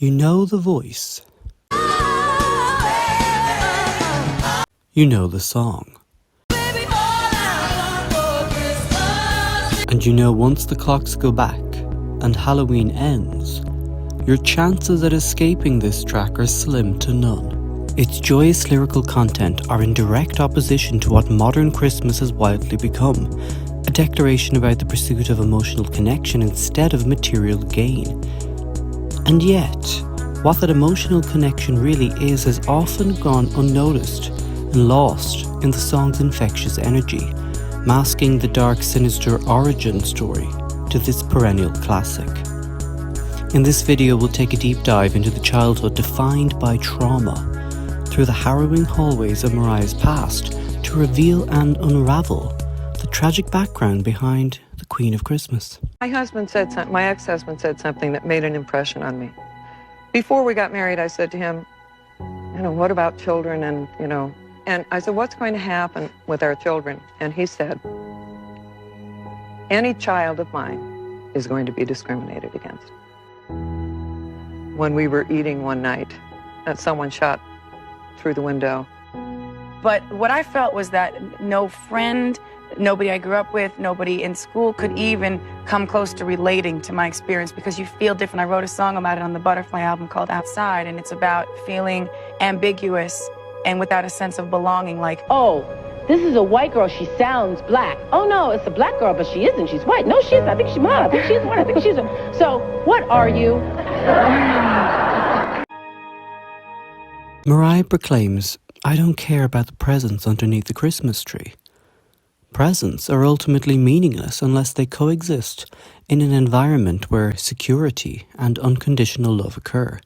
You know the voice. You know the song. And you know once the clocks go back and Halloween ends, your chances at escaping this track are slim to none. Its joyous lyrical content are in direct opposition to what modern Christmas has widely become, a declaration about the pursuit of emotional connection instead of material gain. And yet, what that emotional connection really is has often gone unnoticed and lost in the song's infectious energy, masking the dark, sinister origin story to this perennial classic. In this video, we'll take a deep dive into the childhood defined by trauma, through the harrowing hallways of Mariah's past to reveal and unravel the tragic background behind the Queen of Christmas. My ex-husband said something that made an impression on me. Before we got married, I said to him, what about children and I said, what's going to happen with our children? And he said, any child of mine is going to be discriminated against. When we were eating one night, someone shot through the window. But what I felt was that no friend, nobody I grew up with, nobody in school could even come close to relating to my experience because you feel different. I wrote a song about it on the Butterfly album called Outside, and it's about feeling ambiguous and without a sense of belonging, like, oh, this is a white girl, she sounds black. Oh no, it's a black girl, but she isn't, she's white. No, she isn't, I think she's mine, I think she's one, I think she's a... So, what are you? Mariah proclaims, I don't care about the presents underneath the Christmas tree. Presents are ultimately meaningless unless they coexist in an environment where security and unconditional love occur,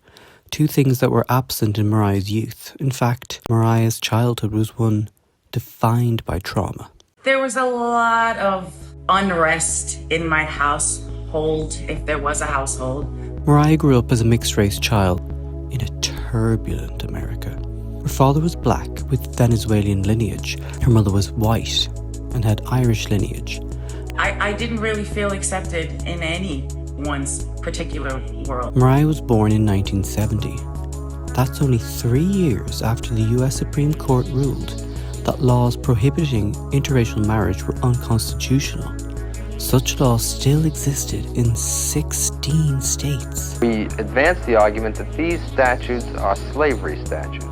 two things that were absent in Mariah's youth. In fact, Mariah's childhood was one defined by trauma. There was a lot of unrest in my household, if there was a household. Mariah grew up as a mixed-race child in a turbulent America. Her father was black with Venezuelan lineage. Her mother was white and had Irish lineage. I didn't really feel accepted in anyone's particular world. Mariah was born in 1970. That's only 3 years after the US Supreme Court ruled that laws prohibiting interracial marriage were unconstitutional. Such laws still existed in 16 states. We advance the argument that these statutes are slavery statutes,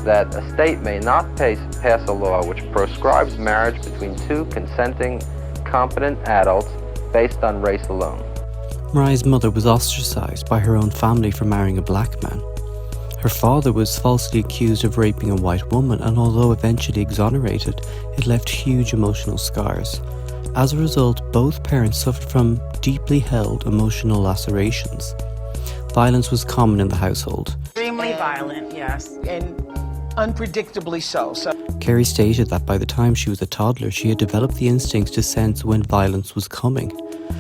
that a state may not pass a law which proscribes marriage between two consenting, competent adults based on race alone. Mariah's mother was ostracized by her own family for marrying a black man. Her father was falsely accused of raping a white woman, and although eventually exonerated, it left huge emotional scars. As a result, both parents suffered from deeply held emotional lacerations. Violence was common in the household. Extremely violent, yes. And unpredictably so. Carrie stated that by the time she was a toddler, she had developed the instincts to sense when violence was coming.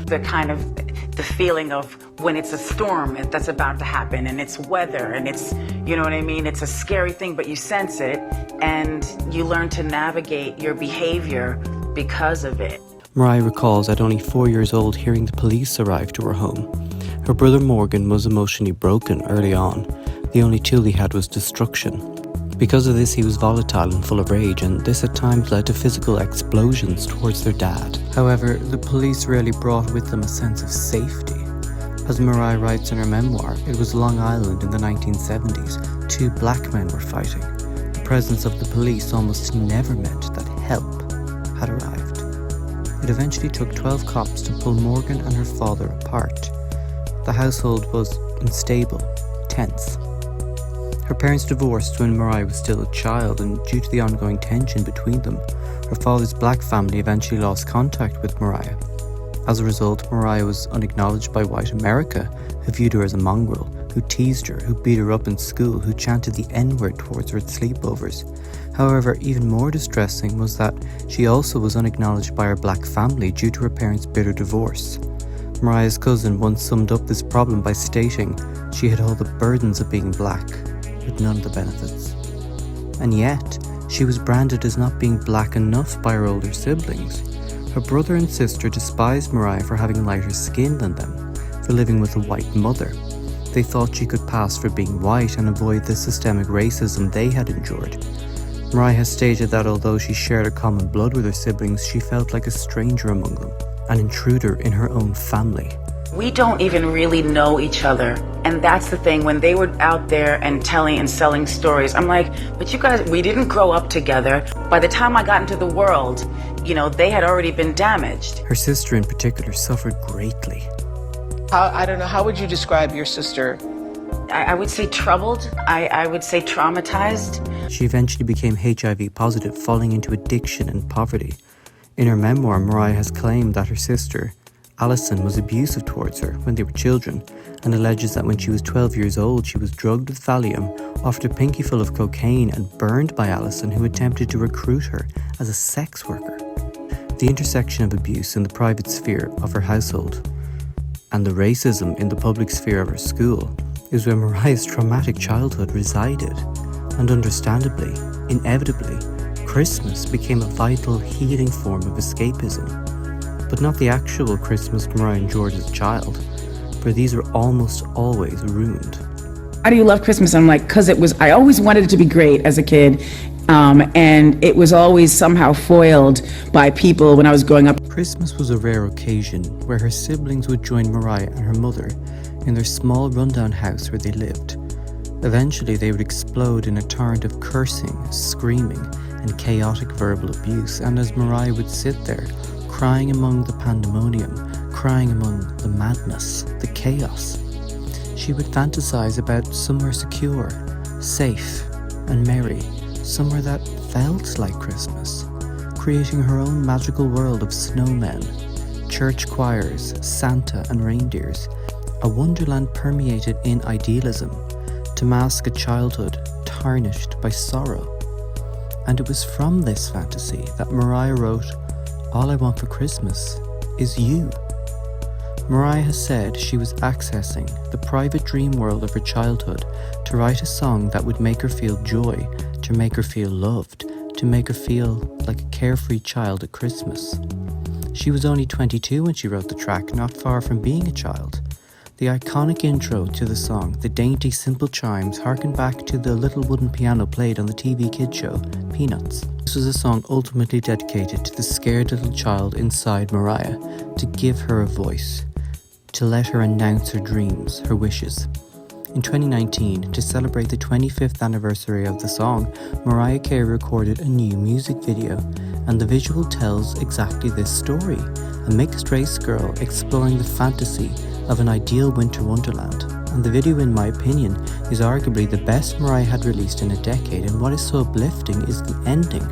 The feeling of when it's a storm that's about to happen, and it's weather, and it's, you know what I mean? It's a scary thing, but you sense it, and you learn to navigate your behavior because of it. Mariah recalls at only 4 years old hearing the police arrive to her home. Her brother Morgan was emotionally broken early on. The only tool he had was destruction. Because of this, he was volatile and full of rage, and this at times led to physical explosions towards their dad. However, the police rarely brought with them a sense of safety. As Mariah writes in her memoir, it was Long Island in the 1970s. 2 black men were fighting. The presence of the police almost never meant that help had arrived. It eventually took 12 cops to pull Morgan and her father apart. The household was unstable, tense. Her parents divorced when Mariah was still a child, and due to the ongoing tension between them, her father's black family eventually lost contact with Mariah. As a result, Mariah was unacknowledged by white America, who viewed her as a mongrel, who teased her, who beat her up in school, who chanted the N-word towards her at sleepovers. However, even more distressing was that she also was unacknowledged by her black family due to her parents' bitter divorce. Mariah's cousin once summed up this problem by stating she had all the burdens of being black, with none of the benefits. And yet, she was branded as not being black enough by her older siblings. Her brother and sister despised Mariah for having lighter skin than them, for living with a white mother. they thought she could pass for being white and avoid the systemic racism they had endured. Mariah has stated that although she shared a common blood with her siblings, she felt like a stranger among them, an intruder in her own family. We don't even really know each other. And that's the thing, when they were out there and telling and selling stories, I'm like, but you guys, we didn't grow up together. By the time I got into the world, you know, they had already been damaged. Her sister in particular suffered greatly. I don't know, how would you describe your sister? I would say troubled. I would say traumatized. She eventually became HIV positive, falling into addiction and poverty. In her memoir, Mariah has claimed that her sister, Alison, was abusive towards her when they were children, and alleges that when she was 12 years old, she was drugged with Valium, offered a pinky full of cocaine, and burned by Alison, who attempted to recruit her as a sex worker. The intersection of abuse in the private sphere of her household and the racism in the public sphere of her school is where Mariah's traumatic childhood resided, and understandably, inevitably, Christmas became a vital, healing form of escapism. But not the actual Christmas Mariah endured as a child, for these were almost always ruined. Why do you love Christmas? I'm like, because I always wanted it to be great as a kid, and it was always somehow foiled by people when I was growing up. Christmas was a rare occasion where her siblings would join Mariah and her mother in their small rundown house where they lived. Eventually they would explode in a torrent of cursing, screaming, and chaotic verbal abuse, and as Mariah would sit there, crying among the pandemonium, crying among the madness, the chaos, she would fantasize about somewhere secure, safe, and merry, somewhere that felt like Christmas, creating her own magical world of snowmen, church choirs, Santa and reindeers, a wonderland permeated in idealism to mask a childhood tarnished by sorrow. And it was from this fantasy that Mariah wrote, "All I Want for Christmas Is You." Mariah has said she was accessing the private dream world of her childhood to write a song that would make her feel joy, to make her feel loved, to make her feel like a carefree child at Christmas. She was only 22 when she wrote the track, not far from being a child. The iconic intro to the song, the dainty simple chimes, harken back to the little wooden piano played on the TV kids show, Peanuts. This was a song ultimately dedicated to the scared little child inside Mariah, to give her a voice, to let her announce her dreams, her wishes. In 2019, to celebrate the 25th anniversary of the song, Mariah Carey recorded a new music video, and the visual tells exactly this story, a mixed-race girl exploring the fantasy of an ideal winter wonderland. And the video, in my opinion, is arguably the best Mariah had released in a decade, and what is so uplifting is the ending.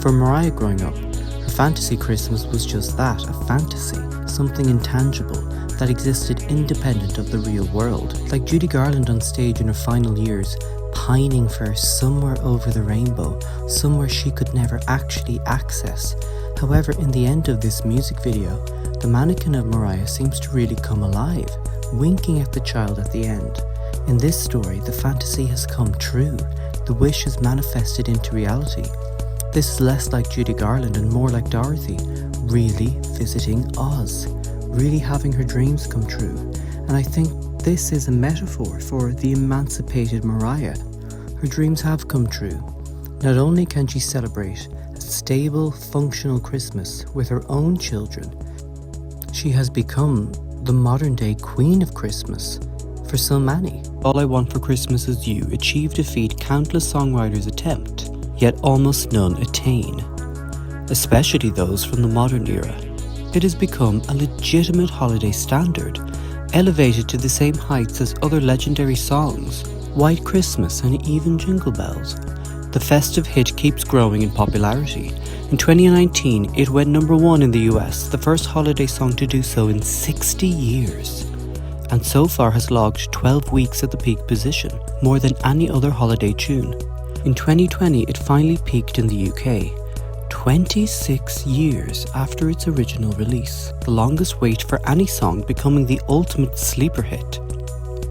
For Mariah growing up, her fantasy Christmas was just that, a fantasy, something intangible that existed independent of the real world. Like Judy Garland on stage in her final years, pining for somewhere over the rainbow, somewhere she could never actually access. However, in the end of this music video, the mannequin of Mariah seems to really come alive, winking at the child at the end. In this story, the fantasy has come true. The wish is manifested into reality. This is less like Judy Garland and more like Dorothy, really visiting Oz, really having her dreams come true. And I think this is a metaphor for the emancipated Mariah. Her dreams have come true. Not only can she celebrate a stable, functional Christmas with her own children, she has become the modern-day queen of Christmas for so many. All I Want for Christmas Is You achieved a feat countless songwriters attempt, yet almost none attain, especially those from the modern era. It has become a legitimate holiday standard, elevated to the same heights as other legendary songs, White Christmas and even Jingle Bells. The festive hit keeps growing in popularity. In 2019, it went #1 in the US, the first holiday song to do so in 60 years, and so far has logged 12 weeks at the peak position, more than any other holiday tune. In 2020, it finally peaked in the UK, 26 years after its original release, the longest wait for any song becoming the ultimate sleeper hit.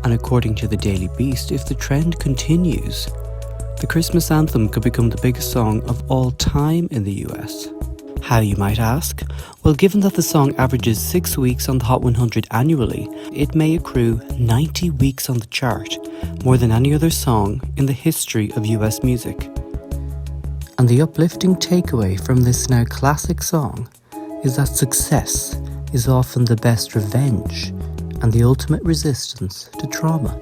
And according to the Daily Beast, if the trend continues, the Christmas anthem could become the biggest song of all time in the US. How, you might ask? Well, given that the song averages 6 weeks on the Hot 100 annually, it may accrue 90 weeks on the chart, more than any other song in the history of US music. And the uplifting takeaway from this now classic song is that success is often the best revenge and the ultimate resistance to trauma.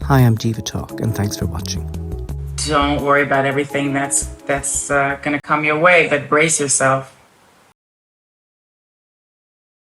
Hi, I'm Diva Talk, and thanks for watching. Don't worry about everything that's going to come your way, but brace yourself.